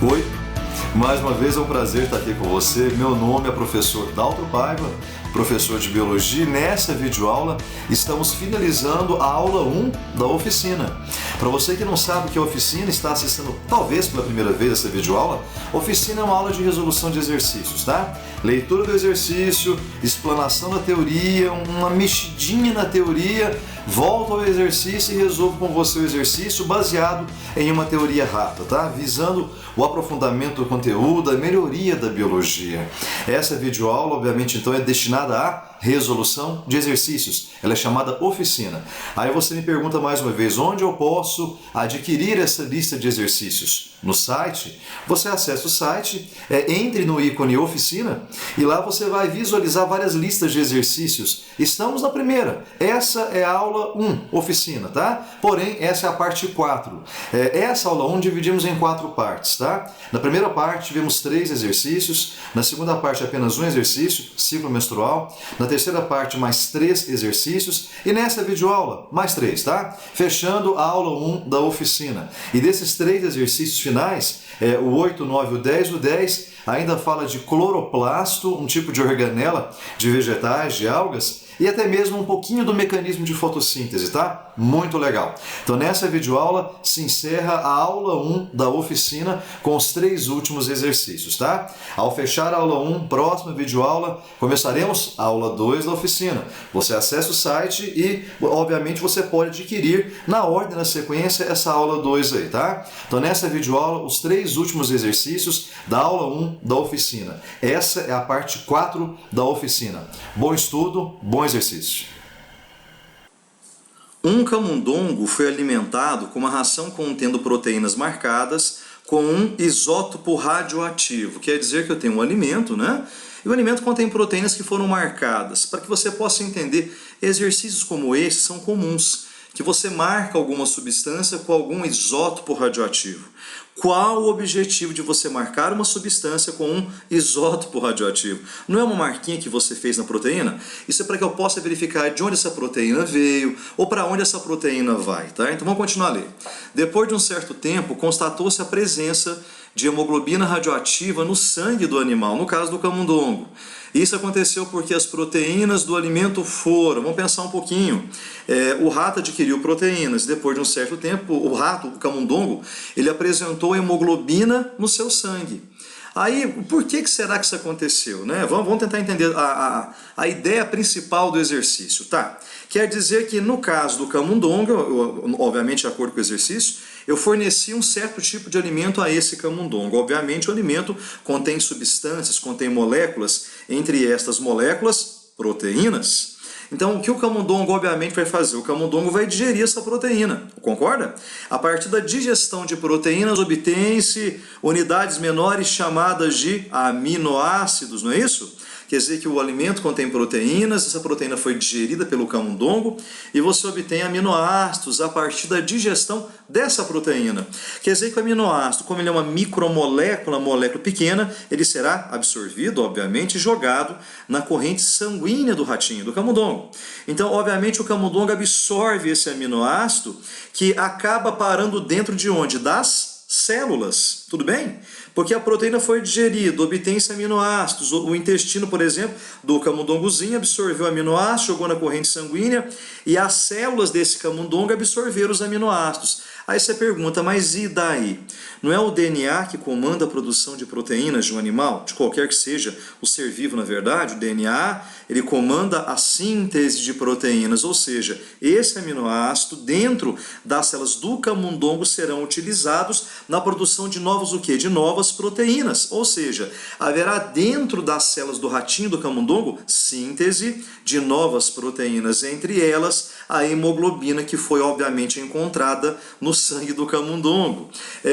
Oi, mais uma vez é um prazer estar aqui com você. Meu nome é professor Daltro Paiva, professor de Biologia, e nessa videoaula estamos finalizando a aula 1 da oficina. Para você que não sabe o que é oficina, está assistindo talvez pela primeira vez essa videoaula, oficina é uma aula de resolução de exercícios, tá? Leitura do exercício, explanação da teoria, uma mexidinha na teoria, volto ao exercício e resolvo com você o exercício baseado em uma teoria rápida, tá? Visando o aprofundamento do conteúdo, a melhoria da biologia. Essa videoaula, obviamente, então é destinada à resolução de exercícios. Ela é chamada oficina. Aí você me pergunta mais uma vez, onde eu posso adquirir essa lista de exercícios? No site? Você acessa o site, entre no ícone oficina e lá você vai visualizar várias listas de exercícios. Estamos na primeira. Essa é a aula 1, oficina, tá? Porém, essa é a parte 4. Essa aula 1 dividimos em 4 partes, tá? Na primeira parte tivemos 3 exercícios, na segunda parte apenas um exercício, ciclo menstrual, na terceira parte mais 3 exercícios e nessa videoaula mais 3, tá? Fechando a aula 1 da oficina. E desses 3 exercícios finais, o 8, 9, o 10 ainda fala de cloroplasto, um tipo de organela de vegetais, de algas, e até mesmo um pouquinho do mecanismo de fotossíntese, tá? Muito legal. Então nessa videoaula se encerra a aula 1 da oficina com os 3 últimos exercícios, tá? Ao fechar a aula 1, próxima videoaula, começaremos a aula 2 da oficina. Você acessa o site e, obviamente, você pode adquirir na ordem, na sequência, essa aula 2 aí, tá? Então nessa videoaula, os 3 últimos exercícios da aula 1 da oficina. Essa é a parte 4 da oficina. Bom estudo, bom exercício. Um camundongo foi alimentado com uma ração contendo proteínas marcadas com um isótopo radioativo. Quer dizer que eu tenho um alimento, né? E o alimento contém proteínas que foram marcadas. Para que você possa entender, exercícios como esse são comuns, que você marca alguma substância com algum isótopo radioativo. Qual o objetivo de você marcar uma substância com um isótopo radioativo? Não é uma marquinha que você fez na proteína? Isso é para que eu possa verificar de onde essa proteína veio ou para onde essa proteína vai, tá? Então vamos continuar a ler. Depois de um certo tempo, constatou-se a presença de hemoglobina radioativa no sangue do animal, no caso do camundongo. Isso aconteceu porque as proteínas do alimento foram, vamos pensar um pouquinho, o rato adquiriu proteínas, depois de um certo tempo, o rato, o camundongo, ele apresentou hemoglobina no seu sangue. Aí, por que será que isso aconteceu, né? Vamos tentar entender a ideia principal do exercício, tá? Quer dizer que no caso do camundongo, obviamente de acordo com o exercício, eu forneci um certo tipo de alimento a esse camundongo. Obviamente o alimento contém substâncias, contém moléculas, entre estas moléculas, proteínas. Então, o que o camundongo obviamente vai fazer? O camundongo vai digerir essa proteína, concorda? A partir da digestão de proteínas, obtém-se unidades menores chamadas de aminoácidos, não é isso? Quer dizer que o alimento contém proteínas, essa proteína foi digerida pelo camundongo e você obtém aminoácidos a partir da digestão dessa proteína. Quer dizer que o aminoácido, como ele é uma micromolécula, uma molécula pequena, ele será absorvido, obviamente, e jogado na corrente sanguínea do ratinho, do camundongo. Então, obviamente, o camundongo absorve esse aminoácido que acaba parando dentro de onde? Das células, tudo bem? Porque a proteína foi digerida, obtém-se aminoácidos. O intestino, por exemplo, do camundongozinho absorveu aminoácidos, jogou na corrente sanguínea e as células desse camundongo absorveram os aminoácidos. Aí você pergunta, mas e daí? Não é o DNA que comanda a produção de proteínas de um animal? De qualquer que seja o ser vivo, na verdade, o DNA, ele comanda a síntese de proteínas, ou seja, esse aminoácido dentro das células do camundongo serão utilizados na produção de novos o quê? De novas proteínas, ou seja, haverá dentro das células do ratinho do camundongo síntese de novas proteínas, entre elas a hemoglobina que foi obviamente encontrada no sangue do camundongo.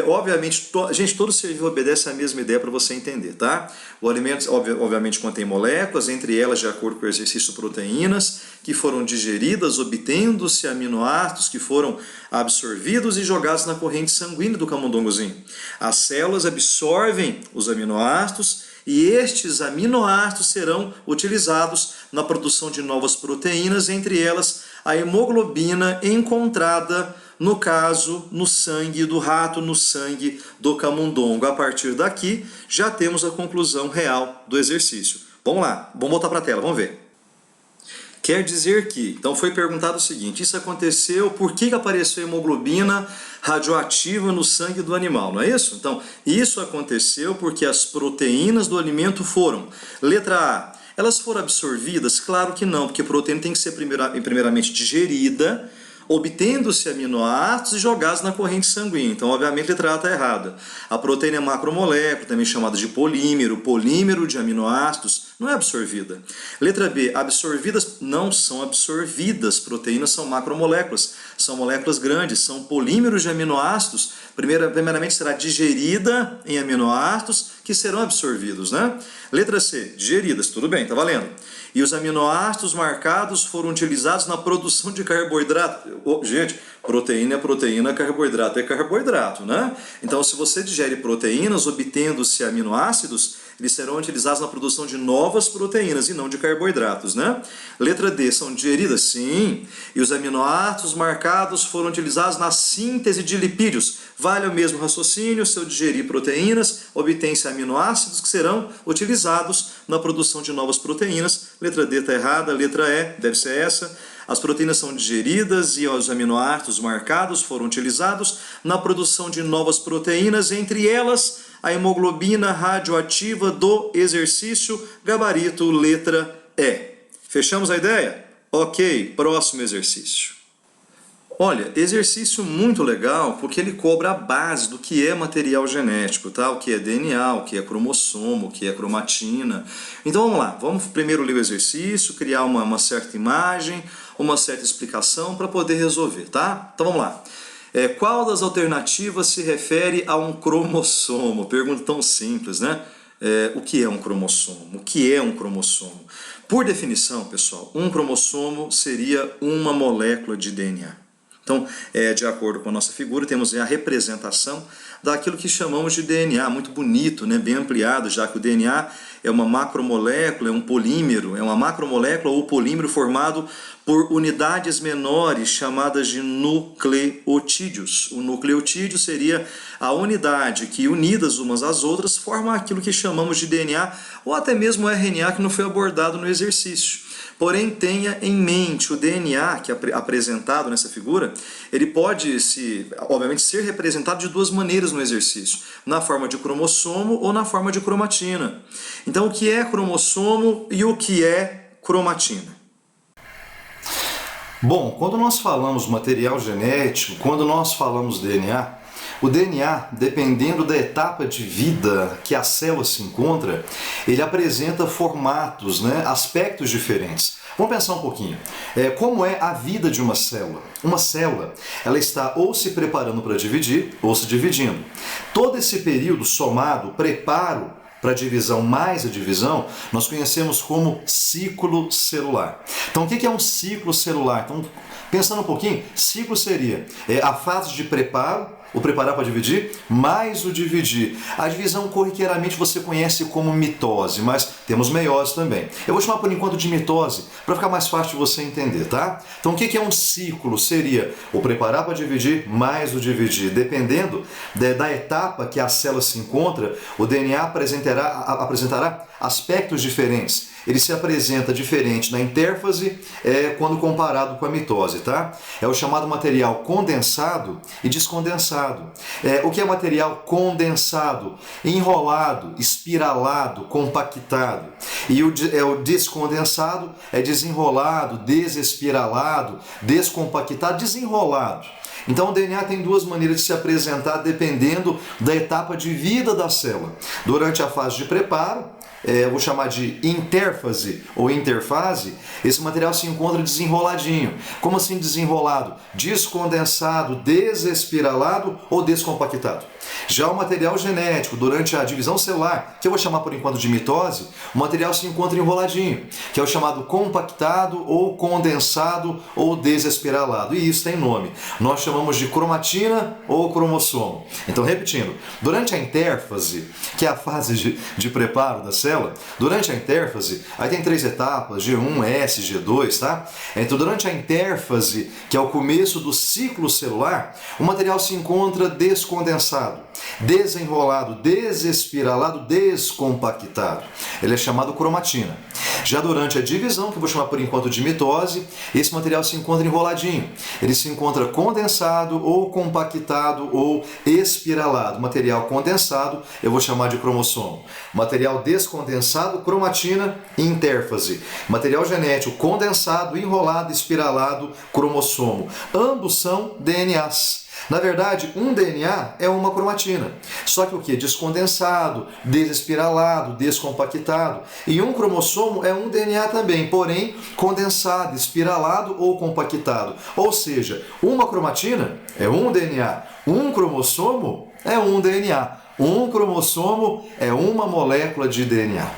Obviamente, gente, todo ser vivo obedece à mesma ideia para você entender, tá? O alimento obviamente contém moléculas, entre elas, de acordo com o exercício, proteínas que foram digeridas, obtendo-se aminoácidos que foram absorvidos e jogados na corrente sanguínea do camundongozinho. As células absorvem os aminoácidos e estes aminoácidos serão utilizados na produção de novas proteínas, entre elas a hemoglobina encontrada no caso, no sangue do rato, no sangue do camundongo. A partir daqui, já temos a conclusão real do exercício. Vamos lá, vamos voltar para a tela, vamos ver. Quer dizer que, então foi perguntado o seguinte, isso aconteceu, por que apareceu hemoglobina radioativa no sangue do animal, não é isso? Então, isso aconteceu porque as proteínas do alimento foram, letra A, elas foram absorvidas? Claro que não, porque a proteína tem que ser primeiramente digerida, obtendo-se aminoácidos e jogados na corrente sanguínea. Então, obviamente, a letra A está errada. A proteína é macromolécula, também chamada de polímero. Polímero de aminoácidos não é absorvida. Letra B, absorvidas não são absorvidas. Proteínas são macromoléculas, são moléculas grandes, são polímeros de aminoácidos. Primeiramente será digerida em aminoácidos que serão absorvidos, né? Letra C, digeridas, tudo bem, tá valendo. E os aminoácidos marcados foram utilizados na produção de carboidrato. Gente, proteína é proteína, carboidrato é carboidrato, né? Então, se você digere proteínas, obtendo-se aminoácidos, eles serão utilizados na produção de novas proteínas e não de carboidratos, né? Letra D, são digeridas? Sim. E os aminoácidos marcados foram utilizados na síntese de lipídios. Vale o mesmo raciocínio, se eu digerir proteínas, obtém-se aminoácidos que serão utilizados na produção de novas proteínas. Letra D está errada, letra E deve ser essa. As proteínas são digeridas e os aminoácidos marcados foram utilizados na produção de novas proteínas, entre elas a hemoglobina radioativa do exercício, gabarito letra E. Fechamos a ideia? Ok, próximo exercício. Olha, exercício muito legal porque ele cobra a base do que é material genético, tá? O que é DNA, o que é cromossomo, o que é cromatina. Então vamos lá, vamos primeiro ler o exercício, criar uma certa imagem, uma certa explicação para poder resolver, tá? Então vamos lá. Qual das alternativas se refere a um cromossomo? Pergunta tão simples, né? O que é um cromossomo? O que é um cromossomo? Por definição, pessoal, um cromossomo seria uma molécula de DNA. Então, de acordo com a nossa figura, temos a representação daquilo que chamamos de DNA, muito bonito, né? Bem ampliado, já que o DNA é uma macromolécula, é um polímero, é uma macromolécula ou polímero formado por unidades menores chamadas de nucleotídeos. O nucleotídeo seria a unidade que, unidas umas às outras, forma aquilo que chamamos de DNA ou até mesmo RNA, que não foi abordado no exercício. Porém, tenha em mente, o DNA que é apresentado nessa figura, ele pode, obviamente, ser representado de duas maneiras no exercício, na forma de cromossomo ou na forma de cromatina. Então, o que é cromossomo e o que é cromatina? Bom, quando nós falamos material genético, quando nós falamos DNA, o DNA, dependendo da etapa de vida que a célula se encontra, ele apresenta formatos, né, aspectos diferentes. Vamos pensar um pouquinho. Como é a vida de uma célula? Uma célula, ela está ou se preparando para dividir, ou se dividindo. Todo esse período somado, preparo para a divisão mais a divisão, nós conhecemos como ciclo celular. Então, o que é um ciclo celular? Então, pensando um pouquinho, ciclo seria a fase de preparo, o preparar para dividir, mais o dividir. A divisão corriqueiramente você conhece como mitose, mas temos meiose também. Eu vou chamar por enquanto de mitose, para ficar mais fácil de você entender, tá? Então o que é um ciclo? Seria o preparar para dividir, mais o dividir. Dependendo da etapa que a célula se encontra, o DNA apresentará aspectos diferentes. Ele se apresenta diferente na intérfase quando comparado com a mitose, tá? É o chamado material condensado e descondensado. O que é material condensado? Enrolado, espiralado, compactado. E o descondensado é desenrolado, desespiralado, descompactado, desenrolado. Então o DNA tem duas maneiras de se apresentar dependendo da etapa de vida da célula. Durante a fase de preparo, eu vou chamar de intérfase ou interfase, esse material se encontra desenroladinho. Como assim desenrolado? Descondensado, desespiralado ou descompactado. Já o material genético, durante a divisão celular, que eu vou chamar por enquanto de mitose, o material se encontra enroladinho, que é o chamado compactado ou condensado ou desespiralado. E isso tem nome. Nós chamamos de cromatina ou cromossomo. Então, repetindo, durante a intérfase, que é a fase de preparo da célula, durante a intérfase, aí tem 3 etapas, G1, S, G2, tá? Então, durante a intérfase, que é o começo do ciclo celular, o material se encontra descondensado, desenrolado, desespiralado, descompactado. Ele é chamado cromatina. Já durante a divisão, que eu vou chamar por enquanto de mitose, esse material se encontra enroladinho. Ele se encontra condensado ou compactado ou espiralado. Material condensado eu vou chamar de cromossomo. Material descondensado, cromatina e intérfase. Material genético condensado, enrolado, espiralado, cromossomo. Ambos são DNAs. Na verdade, um DNA é uma cromatina, só que o que? Descondensado, desespiralado, descompactado. E um cromossomo é um DNA também, porém condensado, espiralado ou compactado. Ou seja, uma cromatina é um DNA, um cromossomo é um DNA. Um cromossomo é uma molécula de DNA.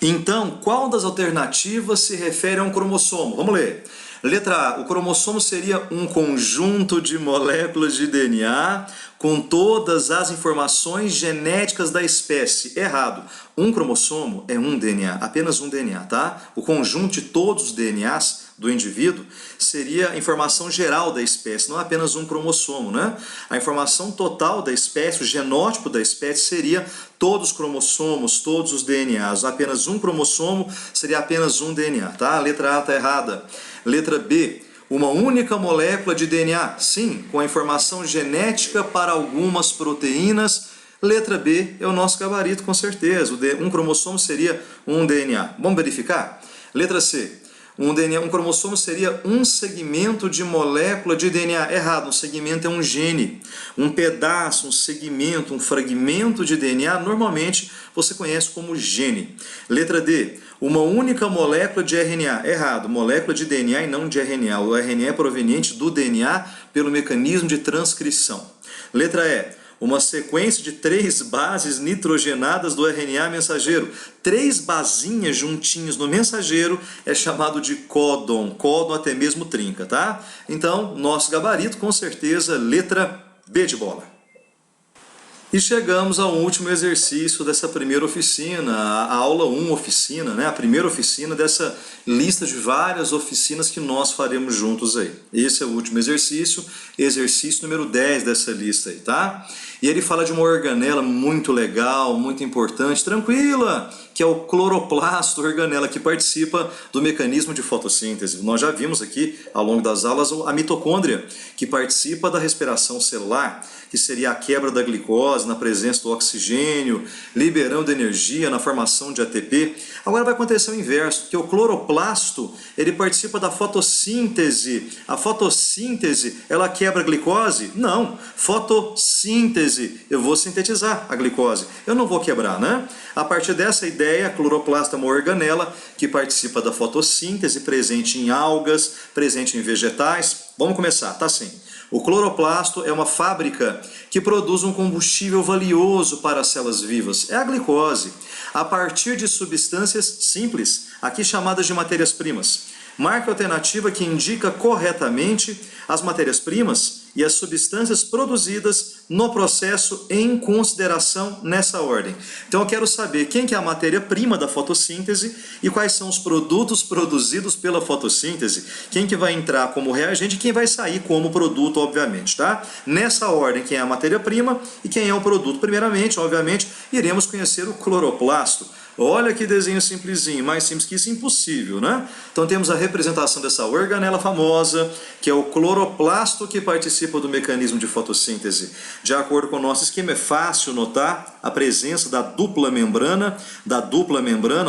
Então, qual das alternativas se refere a um cromossomo? Vamos ler. Letra A, o cromossomo seria um conjunto de moléculas de DNA com todas as informações genéticas da espécie. Errado. Um cromossomo é um DNA, apenas um DNA, tá? O conjunto de todos os DNAs do indivíduo seria a informação geral da espécie, não apenas um cromossomo, né? A informação total da espécie, o genótipo da espécie seria todos os cromossomos, todos os DNAs. Apenas um cromossomo seria apenas um DNA, tá? A letra A está errada. Letra B, uma única molécula de DNA, sim, com a informação genética para algumas proteínas. Letra B é o nosso gabarito, com certeza. Um cromossomo seria um DNA. Vamos verificar? Letra C. Um cromossomo seria um segmento de molécula de DNA. Errado, um segmento é um gene. Um pedaço, um segmento, um fragmento de DNA, normalmente você conhece como gene. Letra D, uma única molécula de RNA. Errado, molécula de DNA e não de RNA. O RNA é proveniente do DNA pelo mecanismo de transcrição. Letra E, uma sequência de 3 bases nitrogenadas do RNA mensageiro. 3 basinhas juntinhas no mensageiro é chamado de códon. Códon até mesmo trinca, tá? Então, nosso gabarito, com certeza, letra B de bola. E chegamos ao último exercício dessa primeira oficina, a aula 1 oficina, né? A primeira oficina dessa lista de várias oficinas que nós faremos juntos aí. Esse é o último exercício número 10 dessa lista aí, tá? E ele fala de uma organela muito legal, muito importante, tranquila, que é o cloroplasto organela, que participa do mecanismo de fotossíntese. Nós já vimos aqui, ao longo das aulas, a mitocôndria, que participa da respiração celular, que seria a quebra da glicose na presença do oxigênio, liberando energia na formação de ATP. Agora vai acontecer o inverso, que o cloroplasto, ele participa da fotossíntese. A fotossíntese, ela quebra a glicose? Não. Fotossíntese, eu vou sintetizar a glicose. Eu não vou quebrar, né? A partir dessa ideia, a cloroplasto é uma organela que participa da fotossíntese, presente em algas, presente em vegetais. Vamos começar, tá assim. O cloroplasto é uma fábrica que produz um combustível valioso para as células vivas, é a glicose, a partir de substâncias simples, aqui chamadas de matérias-primas. Marca alternativa que indica corretamente as matérias-primas e as substâncias produzidas no processo em consideração nessa ordem. Então eu quero saber quem que é a matéria-prima da fotossíntese e quais são os produtos produzidos pela fotossíntese, quem que vai entrar como reagente e quem vai sair como produto, obviamente, tá? Nessa ordem, quem é a matéria-prima e quem é o produto. Primeiramente, obviamente, iremos conhecer o cloroplasto. Olha que desenho simplesinho, mais simples que isso, impossível, né? Então temos a representação dessa organela famosa, que é o cloroplasto que participa do mecanismo de fotossíntese. De acordo com o nosso esquema, é fácil notar a presença da dupla membrana,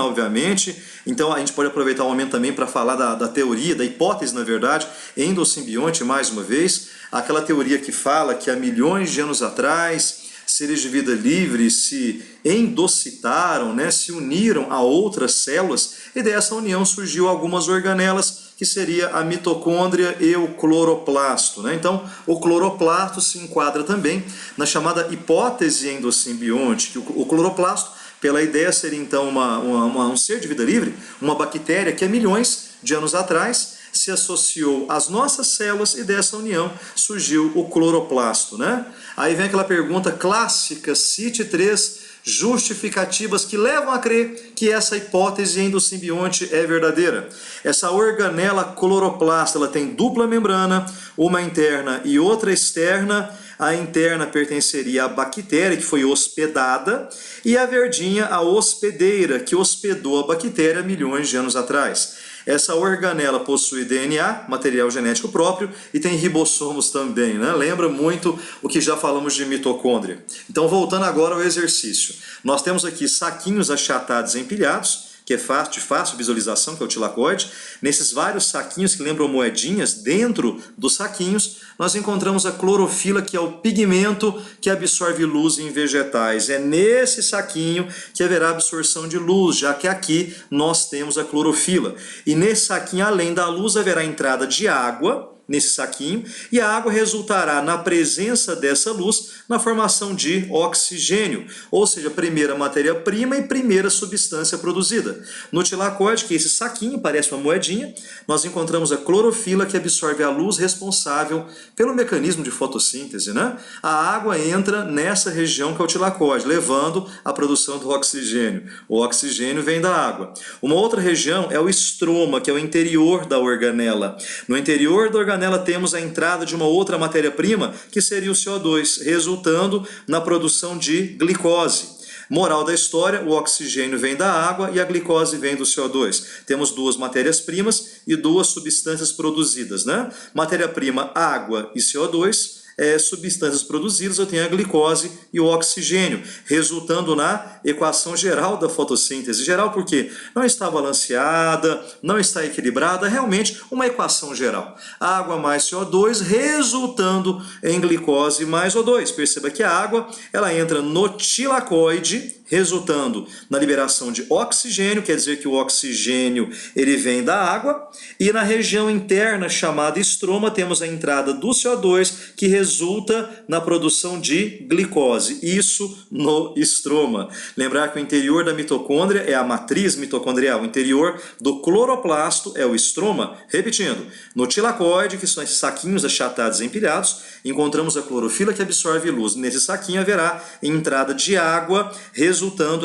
obviamente. Então a gente pode aproveitar o momento também para falar da teoria, da hipótese, na verdade, endossimbionte, mais uma vez, aquela teoria que fala que há milhões de anos atrás, seres de vida livre se endocitaram, né, se uniram a outras células, e dessa união surgiu algumas organelas, que seria a mitocôndria e o cloroplasto, né? Então, o cloroplasto se enquadra também na chamada hipótese endossimbionte, que o cloroplasto, pela ideia, seria então um ser de vida livre, uma bactéria que há milhões de anos atrás se associou às nossas células e dessa união surgiu o cloroplasto, né? Aí vem aquela pergunta clássica, cite 3 justificativas que levam a crer que essa hipótese endosimbionte é verdadeira. Essa organela cloroplasta, ela tem dupla membrana, uma interna e outra externa. A interna pertenceria à bactéria que foi hospedada e a verdinha a hospedeira que hospedou a bactéria milhões de anos atrás. Essa organela possui DNA, material genético próprio, e tem ribossomos também, né? Lembra muito o que já falamos de mitocôndria. Então, voltando agora ao exercício. Nós temos aqui saquinhos achatados empilhados, que é de fácil visualização, que é o tilacoide. Nesses vários saquinhos que lembram moedinhas, dentro dos saquinhos, nós encontramos a clorofila, que é o pigmento que absorve luz em vegetais. É nesse saquinho que haverá absorção de luz, já que aqui nós temos a clorofila. E nesse saquinho, além da luz, haverá entrada de água, nesse saquinho, e a água resultará na presença dessa luz na formação de oxigênio, ou seja, primeira matéria-prima e primeira substância produzida. No tilacoide, que é esse saquinho, parece uma moedinha, nós encontramos a clorofila que absorve a luz responsável pelo mecanismo de fotossíntese, né? A água entra nessa região que é o tilacoide, levando à produção do oxigênio. O oxigênio vem da água. Uma outra região é o estroma, que é o interior da organela. No interior da organela temos a entrada de uma outra matéria-prima, que seria o CO2, resultando na produção de glicose. Moral da história, o oxigênio vem da água e a glicose vem do CO2. Temos 2 matérias-primas e 2 substâncias produzidas, né? Matéria-prima, água e CO2. Substâncias produzidas, eu tenho a glicose e o oxigênio, resultando na equação geral da fotossíntese. Geral porque não está balanceada, não está equilibrada, realmente uma equação geral. Água mais CO2 resultando em glicose mais O2. Perceba que a água ela entra no tilacoide, resultando na liberação de oxigênio, quer dizer que o oxigênio ele vem da água, e na região interna chamada estroma temos a entrada do CO2 que resulta na produção de glicose, isso no estroma. Lembrar que o interior da mitocôndria é a matriz mitocondrial, o interior do cloroplasto é o estroma. Repetindo, no tilacoide, que são esses saquinhos achatados empilhados, encontramos a clorofila que absorve luz. Nesse saquinho haverá entrada de água, resultando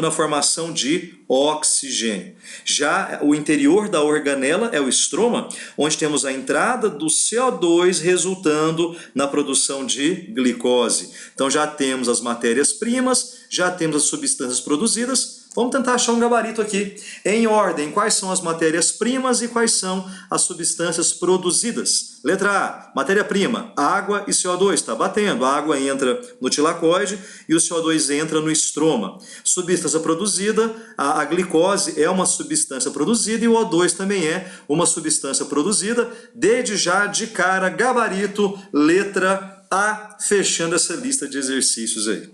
na formação de oxigênio. Já o interior da organela é o estroma, onde temos a entrada do CO2 resultando na produção de glicose. Então já temos as matérias-primas, já temos as substâncias produzidas. Vamos tentar achar um gabarito aqui. Em ordem, quais são as matérias-primas e quais são as substâncias produzidas? Letra A, matéria-prima, água e CO2. Está batendo. A água entra no tilacoide e o CO2 entra no estroma. Substância produzida, a glicose é uma substância produzida e o O2 também é uma substância produzida. Desde já, de cara, gabarito, letra A, fechando essa lista de exercícios aí.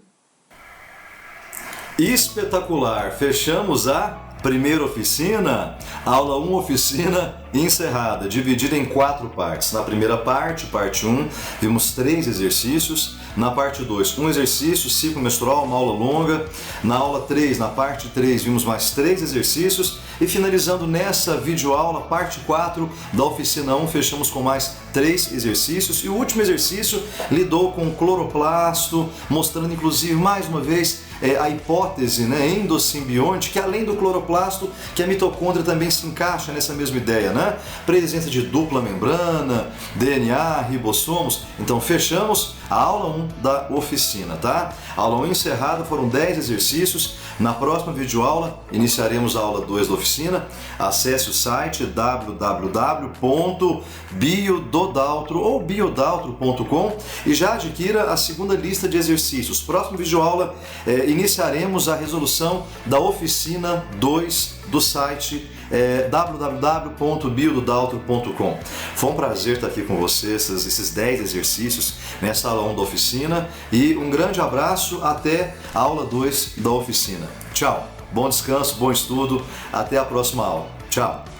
Espetacular! Fechamos a primeira oficina, aula 1, oficina encerrada, dividida em 4 partes. Na primeira parte, parte 1, vimos 3 exercícios. Na parte 2, um exercício, ciclo menstrual, uma aula longa. Na aula 3, na parte 3, vimos mais 3 exercícios. E finalizando nessa videoaula, parte 4 da oficina 1, fechamos com mais 3 exercícios. E o último exercício lidou com o cloroplasto, mostrando inclusive mais uma vez a hipótese, né, endosimbionte, que além do cloroplasto, que a mitocôndria também se encaixa nessa mesma ideia, né? Presença de dupla membrana, DNA, ribossomos. Então fechamos a aula 1 da oficina, tá? A aula 1 encerrada, foram 10 exercícios. Na próxima videoaula iniciaremos a aula 2 da oficina. Acesse o site www.biododaltro ou biodaltro.com e já adquira a segunda lista de exercícios. Próxima videoaula iniciaremos a resolução da oficina 2 do site www.biododaltro.com. Foi um prazer estar aqui com vocês, esses 10 exercícios nessa aula 1 da oficina, e um grande abraço até a aula 2 da oficina. Tchau, bom descanso, bom estudo, até a próxima aula. Tchau.